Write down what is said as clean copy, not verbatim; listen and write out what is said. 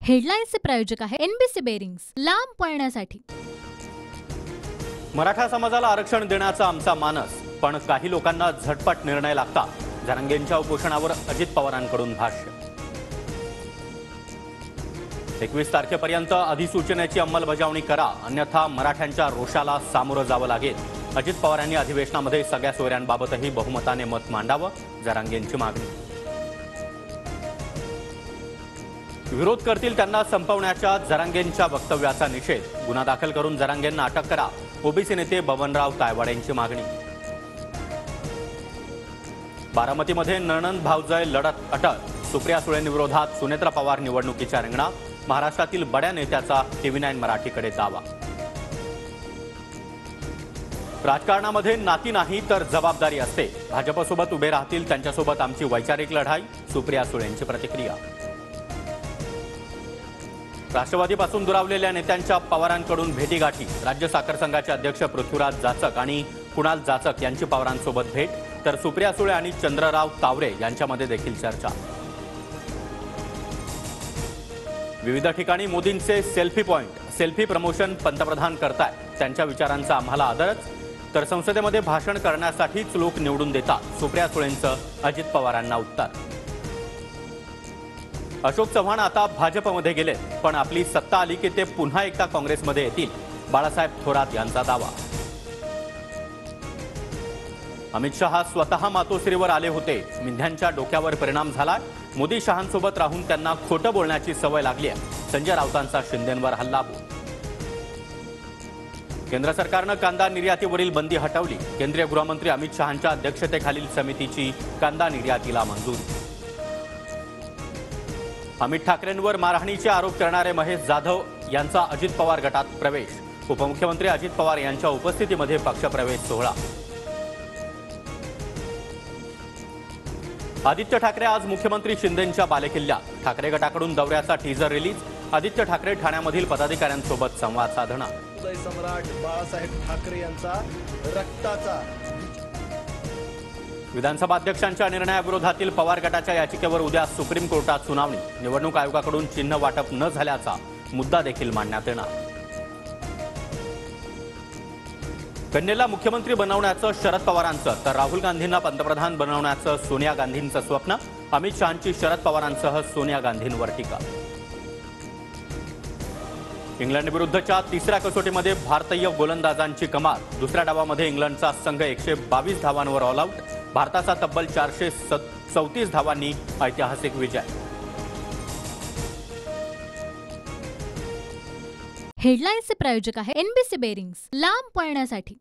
हेडलाईन्सचे प्रायोजक आहे NBC bearings, लांब पळण्यासाठी। मराठा समाजाला आरक्षण देण्याचा आमचा मानस, पण काही लोकांना झटपट निर्णय लागता। जरांगेंच्या उपोषणावर अजित पवारांकडून भाष्य। 21 तारखेपर्यंत अधिसूचनेची अंमलबजावणी करा, अन्यथा मराठ्यांच्या रोषाला सामोरं जावं लागेल। अजित पवारांनी अधिवेशनामध्ये सगळ्या सोयऱ्यांबाबतही बहुमताने मत मांडावं, जरांगेंची मागणी। विरोध करतील त्यांना संपवण्याच्या जरांगेंच्या वक्तव्याचा निषेध, गुन्हा दाखल करून जरांगेंना अटक करा, ओबीसी नेते बबनराव तायवाडे यांची मागणी। बारामतीमध्ये नणंद भावजय लढत अटक, सुप्रिया सुळेंविरोधात सुनेत्रा पवार निवडणुकीच्या रिंगणात, महाराष्ट्रातील बड्या नेत्याचा TV9 मराठीकडे दावा। राजकारणामध्ये नाती नाही तर जबाबदारी असते, भाजपसोबत उभे राहतील त्यांच्यासोबत आमची वैचारिक लढाई, सुप्रिया सुळेंची प्रतिक्रिया। राष्ट्रवादीपासून दुरावलेल्या नेत्यांच्या पवारांकडून भेटीगाठी, राज्य साखर संघाचे अध्यक्ष पृथ्वीराज जाचक आणि कुणाल जाचक यांची पवारांसोबत भेट, तर सुप्रिया सुळे आणि चंद्रराव तावरे यांच्यामध्ये देखील चर्चा। विविध ठिकाणी मोदींचे सेल्फी पॉइंट, सेल्फी प्रमोशन पंतप्रधान करताय, त्यांच्या विचारांचा आम्हाला आदरच, तर संसदेमध्ये भाषण करण्यासाठीच लोक निवडून देतात, सुप्रिया सुळेंचं अजित पवारांना उत्तर। अशोक चव्हाण आता भाजपमध्ये गेले, पण आपली सत्ता आली की ते पुन्हा एकदा काँग्रेसमध्ये येतील, बाळासाहेब थोरात यांचा दावा। अमित शहा स्वतः मातोश्रीवर आले होते, मिंध्यांच्या डोक्यावर परिणाम झाला, मोदी शहांसोबत राहून त्यांना खोटं बोलण्याची सवय लागली आहे, संजय राऊतांचा शिंदेंवर हल्लाबोल। केंद्र सरकारनं कांदा निर्यातीवरील बंदी हटवली, केंद्रीय गृहमंत्री अमित शहांच्या अध्यक्षतेखालील समितीची कांदा निर्यातीला मंजुरी। अमित ठाकरेंवर मारहाणीचे आरोप करणारे महेश जाधव यांचा अजित पवार गटात प्रवेश, उपमुख्यमंत्री अजित पवार यांच्या उपस्थितीमध्ये पक्षप्रवेश सोहळा। आदित्य ठाकरे आज मुख्यमंत्री शिंदेंच्या बालेकिल्ल्यात, ठाकरे गटाकडून दौऱ्याचा टीजर रिलीज, आदित्य ठाकरे ठाण्यामधील पदाधिकाऱ्यांसोबत संवाद साधणार। सम्राट बाळासाहेब ठाकरे यांचा रक्ताचा। विधानसभा अध्यक्षांच्या निर्णयाविरोधातील पवार गटाच्या याचिकेवर उद्या सुप्रीम कोर्टात सुनावणी, निवडणूक आयोगाकडून चिन्ह वाटप न झाल्याचा मुद्दा देखील मांडण्यात येणार। कन्येला मुख्यमंत्री बनवण्याचं शरद पवारांचं, तर राहुल गांधींना पंतप्रधान बनवण्याचं सोनिया गांधींचं स्वप्न, अमित शहांची शरद पवारांसह सोनिया गांधींवर टीका। इंग्लंड विरुद्धच्या तिसऱ्या कसोटीमध्ये भारतीय गोलंदाजांची कमाल, दुसऱ्या डावामध्ये इंग्लंडचा संघ 122 धावांवर ऑल आऊट, भारताचा तब्बल 434 धावांनी ऐतिहासिक विजय। हेडलाईन्सचे प्रायोजक आहे एनबीसी बेरिंग्स, लांब पळण्यासाठी।